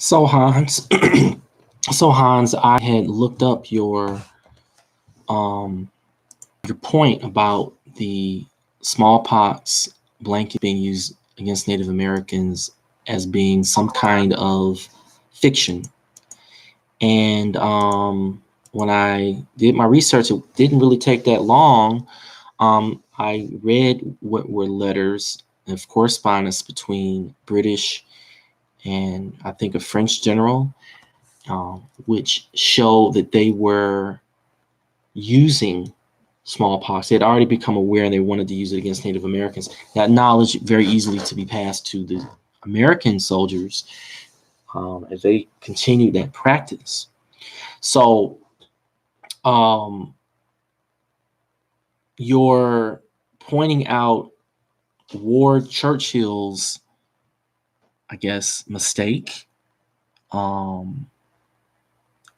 So Hans, so Hans, I had looked up um your point about the smallpox blanket being used against Native Americans as being some kind of fiction. And when I did my research, it didn't really take that long. I read what were letters of correspondence between British and I think a French general, which showed that they were using smallpox. They had already become aware and they wanted to use it against Native Americans. That knowledge very easily to be passed to the American soldiers as they continued that practice. So um, you're pointing out Ward Churchill's, I guess, mistake um,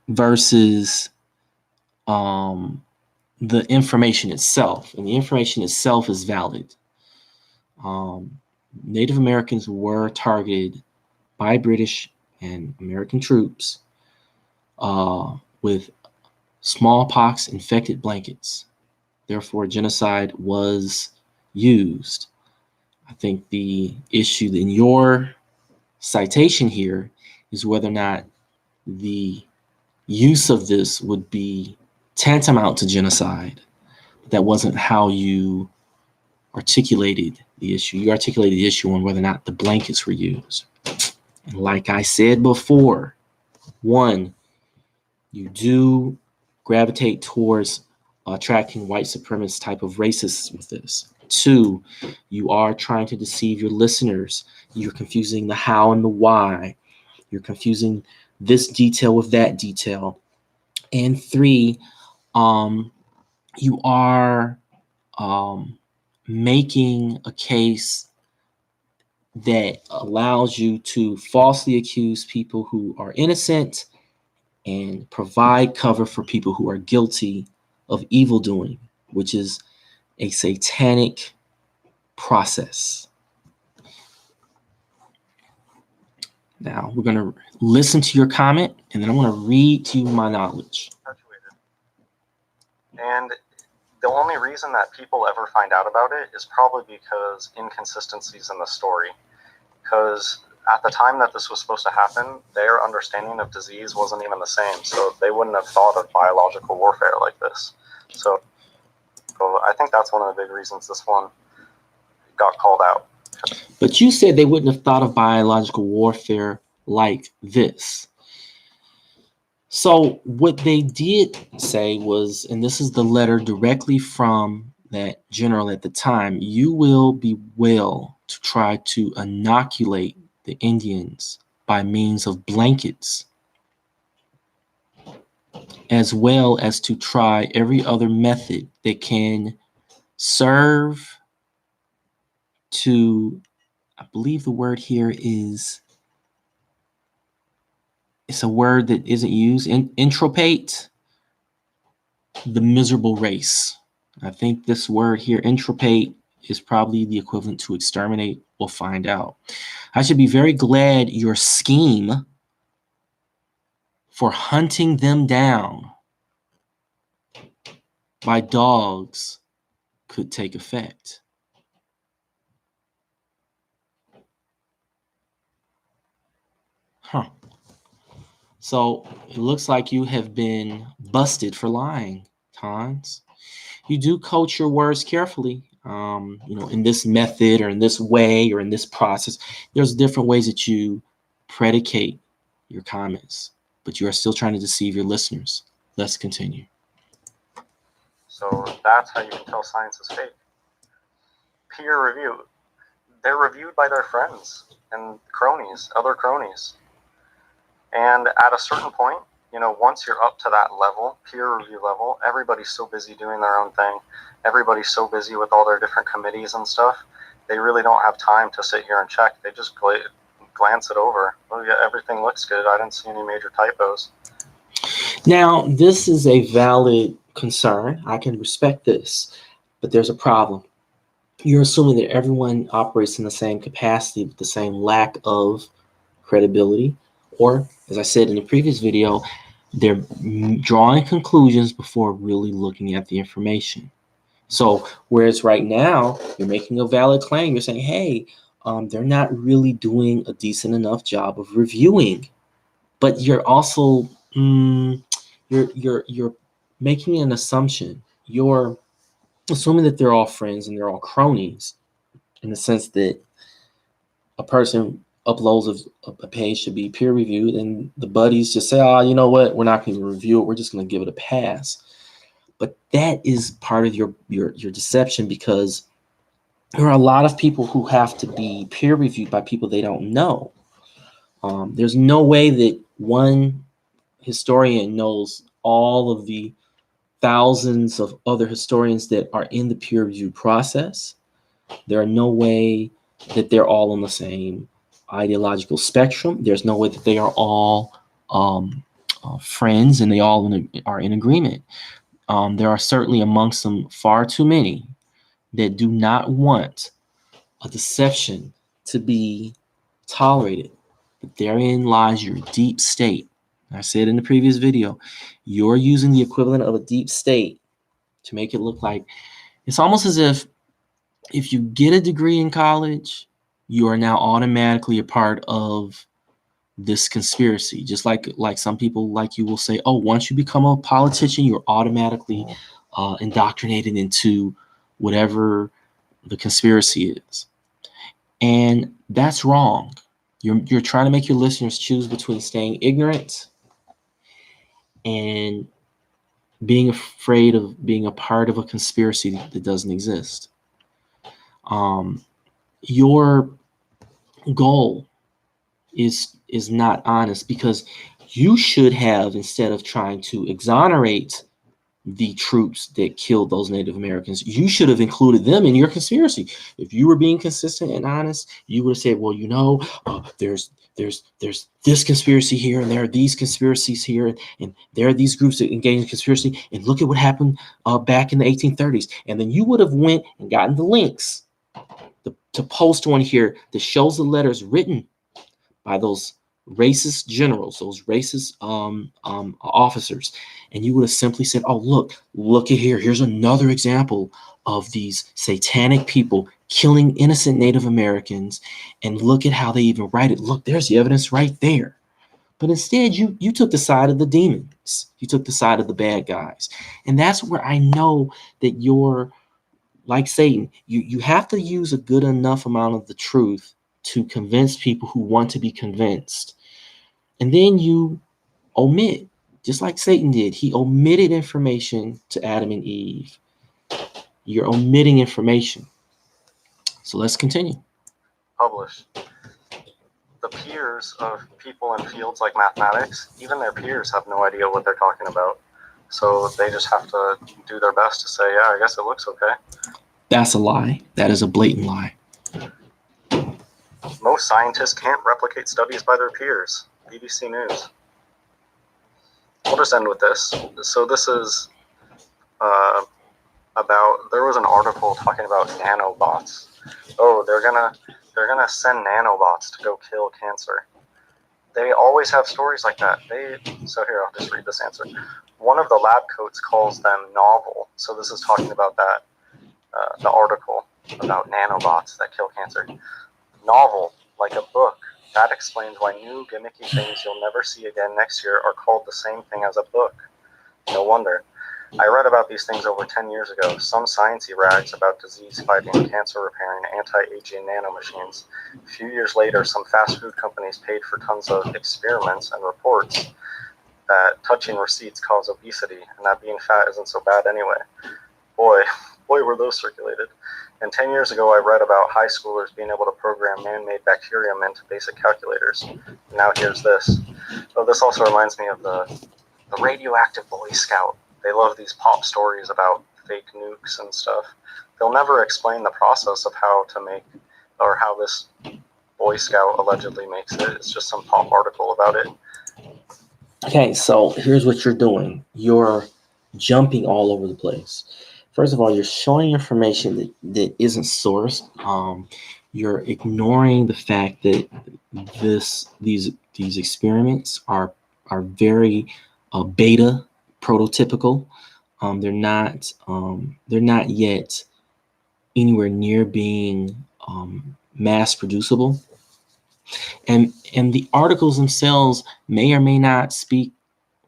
versus um, the information itself. And the information itself is valid. Um, Native Americans were targeted by British and American troops with smallpox infected blankets. Therefore, genocide was used. I think the issue in your citation here is whether or not the use of this would be tantamount to genocide. That wasn't how you articulated the issue. You articulated the issue on whether or not the blankets were used. And like I said before, one, you do gravitate towards attracting white supremacist type of racists with this. Two, you are trying to deceive your listeners. You're confusing the how and the why. You're confusing this detail with that detail. And three, you are making a case that allows you to falsely accuse people who are innocent and provide cover for people who are guilty of evil doing, which is a satanic process. Now, we're going to listen to your comment, and then I'm going to read to you my knowledge. And the only reason that people ever find out about it is probably because inconsistencies in the story. Because at the time that this was supposed to happen, their understanding of disease wasn't even the same. So they wouldn't have thought of biological warfare like this. So I think that's one of the big reasons this one got called out. But you said they wouldn't have thought of biological warfare like this. So what they did say was, and this is the letter directly from that general at the time, you will be well to try to inoculate the Indians by means of blankets, as well as to try every other method that can serve to, I believe the word here is, it's a word that isn't used, entropate the miserable race. I think this word here, entropate, is probably the equivalent to exterminate. We'll find out. I should be very glad your scheme for hunting them down by dogs could take effect. Huh. So it looks like you have been busted for lying, Hans. You do coach your words carefully. In this method or in this way or in this process, there's different ways that you predicate your comments, but you are still trying to deceive your listeners. Let's continue. So that's how you can tell science is fake. Peer review. They're reviewed by their friends and cronies, other cronies. And at a certain point, once you're up to that level, peer review level, everybody's so busy doing their own thing. Everybody's so busy with all their different committees and stuff. They really don't have time to sit here and check. They just glance it over. Oh yeah, everything looks good. I didn't see any major typos. Now, this is a valid concern. I can respect this, but there's a problem. You're assuming that everyone operates in the same capacity with the same lack of credibility Or, as I said in the previous video, they're drawing conclusions before really looking at the information. So, whereas right now you're making a valid claim, you're saying, hey, they're not really doing a decent enough job of reviewing. But you're also you're making an assumption. You're assuming that they're all friends and they're all cronies, in the sense that a person uploads a page to be peer reviewed, and the buddies just say, "Oh, you know what? We're not going to review it. We're just going to give it a pass." But that is part of your deception, because there are a lot of people who have to be peer reviewed by people they don't know. There's no way that one historian knows all of the thousands of other historians that are in the peer review process. There are no way that they're all on the same ideological spectrum. There's no way that they are all friends and they all are in agreement. There are certainly amongst them far too many that do not want a deception to be tolerated. But therein lies your deep state. I said in the previous video, you're using the equivalent of a deep state to make it look like it's almost as if you get a degree in college, you are now automatically a part of this conspiracy. Just like some people like you will say, oh, once you become a politician, you're automatically indoctrinated into whatever the conspiracy is. And that's wrong. You're trying to make your listeners choose between staying ignorant and being afraid of being a part of a conspiracy that doesn't exist. Your goal is not honest, because you should have, instead of trying to exonerate the troops that killed those Native Americans, you should have included them in your conspiracy. If you were being consistent and honest, you would have said, well, there's this conspiracy here, and there are these conspiracies here, and there are these groups that engage in conspiracy, and look at what happened back in the 1830s. And then you would have went and gotten the links to post one here that shows the letters written by those racist generals, those racist officers, and you would have simply said, "Oh, look at here. Here's another example of these satanic people killing innocent Native Americans, and look at how they even write it. Look, there's the evidence right there." But instead, you took the side of the demons. You took the side of the bad guys, and that's where I know that you're like Satan. You have to use a good enough amount of the truth to convince people who want to be convinced. And then you omit, just like Satan did. He omitted information to Adam and Eve. You're omitting information. So let's continue. Publish. The peers of people in fields like mathematics, even their peers have no idea what they're talking about. So they just have to do their best to say, yeah, I guess it looks okay. That's a lie. That is a blatant lie. Most scientists can't replicate studies by their peers. BBC News. We'll just end with this. So this is there was an article talking about nanobots. Oh, they're gonna send nanobots to go kill cancer. They always have stories like that. So here, I'll just read this answer. One of the lab coats calls them novel. So this is talking about that, the article about nanobots that kill cancer. Novel, like a book. That explains why new gimmicky things you'll never see again next year are called the same thing as a book. No wonder. I read about these things over 10 years ago. Some sciencey rags about disease-fighting, cancer-repairing, anti-aging nanomachines. A few years later, some fast food companies paid for tons of experiments and reports that touching receipts cause obesity, and that being fat isn't so bad anyway. Boy, were those circulated. And 10 years ago, I read about high schoolers being able to program man-made bacterium into basic calculators. And now here's this. Oh, this also reminds me of the radioactive Boy Scout. They love these pop stories about fake nukes and stuff. They'll never explain the process of how to make, or how this Boy Scout allegedly makes it. It's just some pop article about it. Okay, so here's what you're doing. You're jumping all over the place. First of all, you're showing information that isn't sourced. You're ignoring the fact that these These experiments are very beta prototypical. They're not yet anywhere near being mass producible, and the articles themselves may or may not speak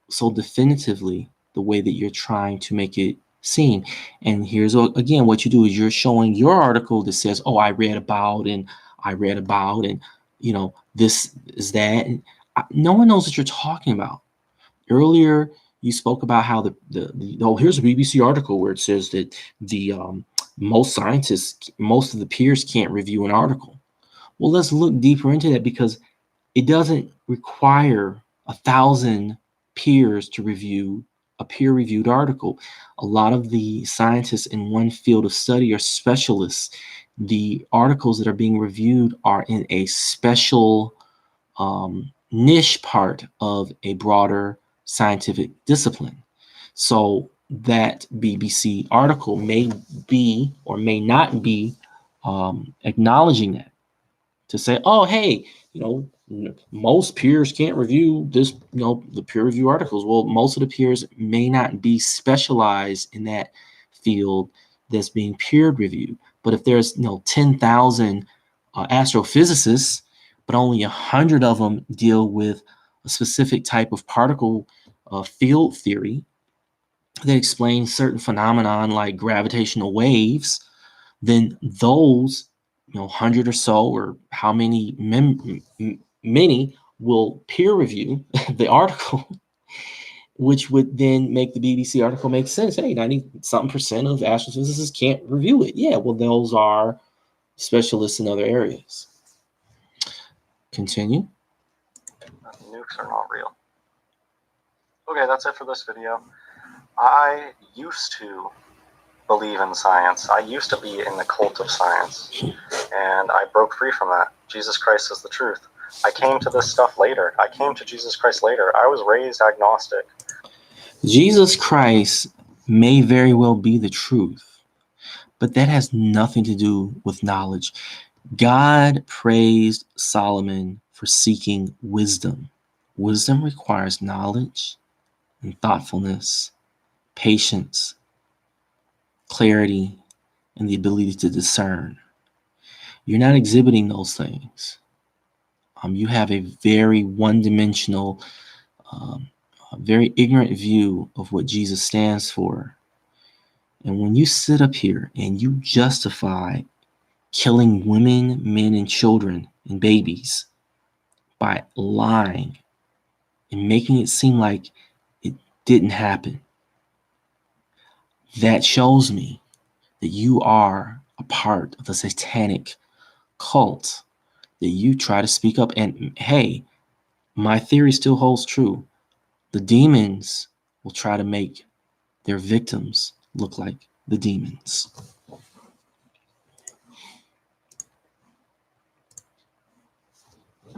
so definitively the way that you're trying to make it seem. And here's again, what you do is you're showing your article that says, oh, I read about and this is that, and no one knows what you're talking about. Earlier you spoke about how here's a BBC article where it says that the most of the peers can't review an article. Well, let's look deeper into that, because it doesn't require 1,000 peers to review a peer-reviewed article. A lot of the scientists in one field of study are specialists. The articles that are being reviewed are in a special niche part of a broader scientific discipline. So that BBC article may be or may not be acknowledging that, to say, oh, hey, most peers can't review this, the peer review articles. Well, most of the peers may not be specialized in that field that's being peer reviewed. But if there's 10,000 astrophysicists, but only 100 of them deal with a specific type of particle field theory that explains certain phenomenon like gravitational waves, then those 100 or so, or how many many will peer review the article, which would then make the BBC article make sense. Hey, 90-something% of astrophysicists can't review it. Yeah, well, those are specialists in other areas. Continue. Nukes are not real. Okay, that's it for this video. I used to believe in science. I used to be in the cult of science, and I broke free from that. Jesus Christ is the truth. I came to this stuff later. I came to Jesus Christ later. I was raised agnostic. Jesus Christ may very well be the truth, but that has nothing to do with knowledge. God praised Solomon for seeking wisdom. Wisdom requires knowledge and thoughtfulness, patience, clarity, and the ability to discern. You're not exhibiting those things. You have a very one-dimensional, very ignorant view of what Jesus stands for. And when you sit up here and you justify killing women, men, and children and babies by lying and making it seem like it didn't happen, that shows me that you are a part of the satanic cult, that you try to speak up. And hey, my theory still holds true. The demons will try to make their victims look like the demons.